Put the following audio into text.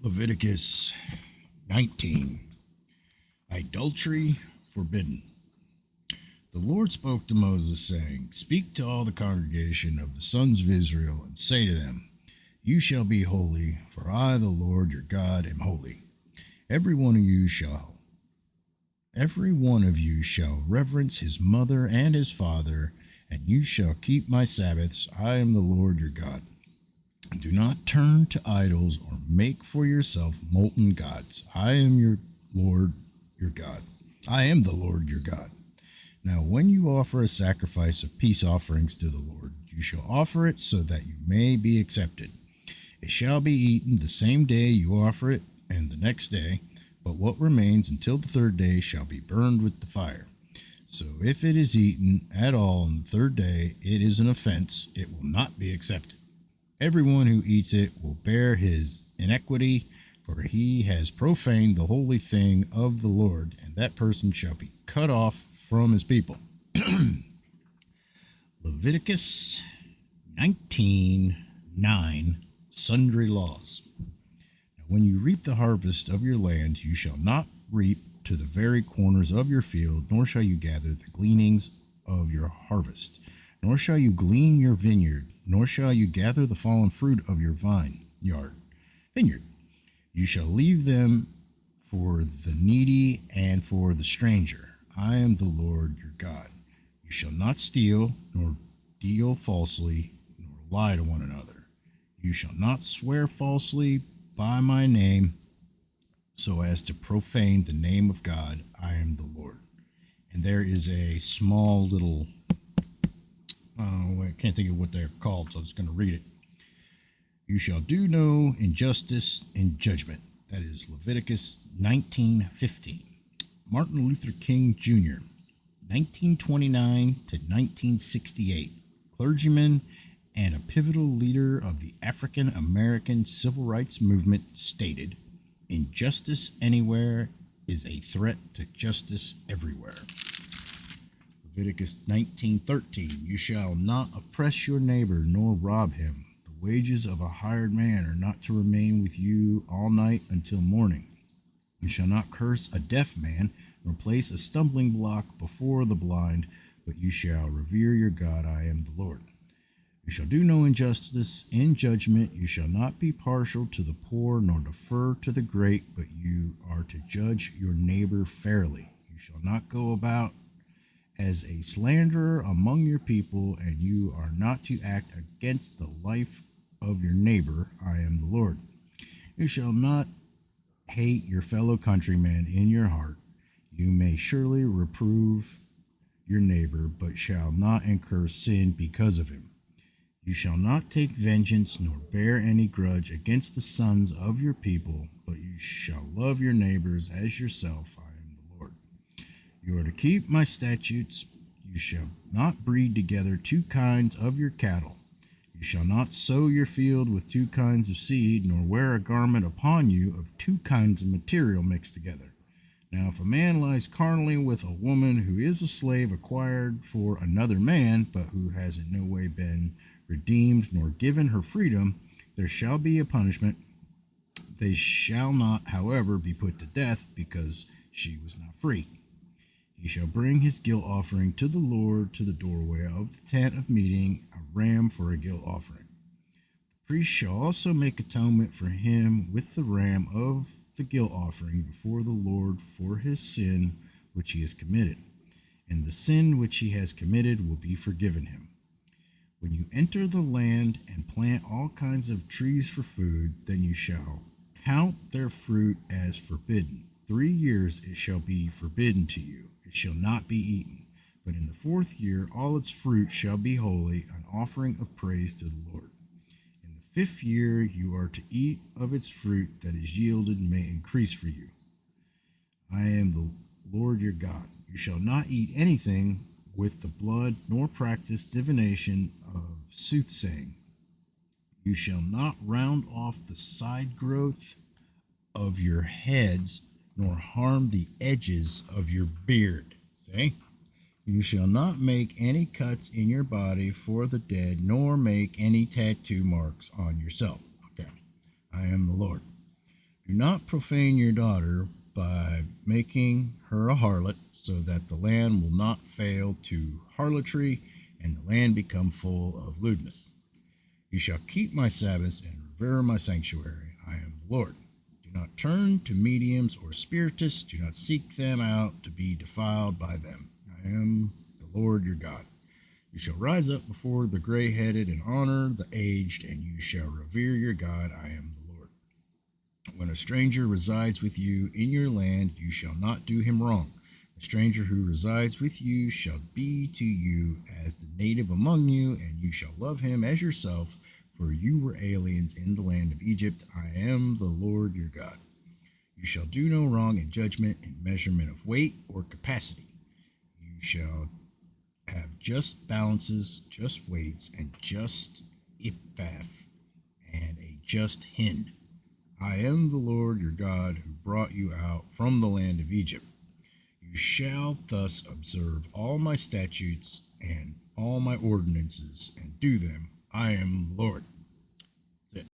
Leviticus 19. Idolatry forbidden. The Lord spoke to Moses, saying, Speak to all the congregation of the sons of Israel, and say to them, You shall be holy, for I, the Lord your God, am holy. Every one of you shall reverence his mother and his father, and you shall keep my Sabbaths. I am the Lord your God. Do not turn to idols or make for yourself molten gods. I am your Lord your God. I am the Lord your God. Now, when you offer a sacrifice of peace offerings to the Lord, you shall offer it so that you may be accepted. It shall be eaten the same day you offer it, and the next day, but what remains until the third day shall be burned with the fire. So if it is eaten at all on the third day, it is an offense. It will not be accepted. Everyone who eats it will bear his iniquity, for he has profaned the holy thing of the Lord, and that person shall be cut off from his people. Leviticus 19:9, Sundry Laws. Now, when you reap the harvest of your land, you shall not reap to the very corners of your field, nor shall you gather the gleanings of your harvest, nor shall you glean your vineyard, nor shall you gather the fallen fruit of your vineyard. You shall leave them for the needy and for the stranger. I am the Lord your God. You shall not steal, nor deal falsely, nor lie to one another. You shall not swear falsely by my name, so as to profane the name of God. I am the Lord. And there is a small little, I can't think of what they're called, so I'm just going to read it. You shall do no injustice in judgment. That is Leviticus 19:15. Martin Luther King Jr., 1929 to 1968, clergyman and a pivotal leader of the African American civil rights movement, stated, Injustice anywhere is a threat to justice everywhere. Leviticus 19:13, You shall not oppress your neighbor nor rob him. The wages of a hired man are not to remain with you all night until morning. You shall not curse a deaf man, nor place a stumbling block before the blind, but you shall revere your God. I am the Lord. You shall do no injustice in judgment. You shall not be partial to the poor, nor defer to the great, but you are to judge your neighbor fairly. You shall not go about as a slanderer among your people, and you are not to act against the life of your neighbor. I am the Lord. You shall not hate your fellow countryman in your heart. You may surely reprove your neighbor, but shall not incur sin because of him. You shall not take vengeance nor bear any grudge against the sons of your people, but you shall love your neighbors as yourself. I am the Lord. You are to keep my statutes. You shall not breed together two kinds of your cattle. You shall not sow your field with two kinds of seed, nor wear a garment upon you of two kinds of material mixed together. Now, if a man lies carnally with a woman who is a slave acquired for another man, but who has in no way been redeemed nor given her freedom, there shall be a punishment. They shall not, however, be put to death, because she was not free. He shall bring his guilt offering to the Lord to the doorway of the tent of meeting, a ram for a guilt offering. The priest shall also make atonement for him with the ram of the guilt offering before the Lord for his sin which he has committed, and the sin which he has committed will be forgiven him. When you enter the land and plant all kinds of trees for food, then you shall count their fruit as forbidden. 3 years it shall be forbidden to you. It shall not be eaten. But in the 4th year all its fruit shall be holy, an offering of praise to the Lord. In the 5th year you are to eat of its fruit that is yielded may increase for you. I am the Lord your God. You shall not eat anything with the blood, nor practice divination of soothsaying. You shall not round off the side growth of your heads, nor harm the edges of your beard. See? You shall not make any cuts in your body for the dead, nor make any tattoo marks on yourself. Okay. I am the Lord. Do not profane your daughter by making her a harlot, so that the land will not fail to harlotry, and the land become full of lewdness. You shall keep my Sabbaths and revere my sanctuary. I am the Lord. Do not turn to mediums or spiritists. Do not seek them out to be defiled by them. I am the Lord your God. You shall rise up before the gray headed and honor the aged, and you shall revere your God. I am the Lord. When a stranger resides with you in your land, you shall not do him wrong. The stranger who resides with you shall be to you as the native among you, and you shall love him as yourself, for you were aliens in the land of Egypt. I am the Lord your God. You shall do no wrong in judgment, in measurement of weight or capacity. You shall have just balances, just weights, and just ephah, and a just hin. I am the Lord your God who brought you out from the land of Egypt. You shall thus observe all my statutes and all my ordinances and do them. I am the Lord.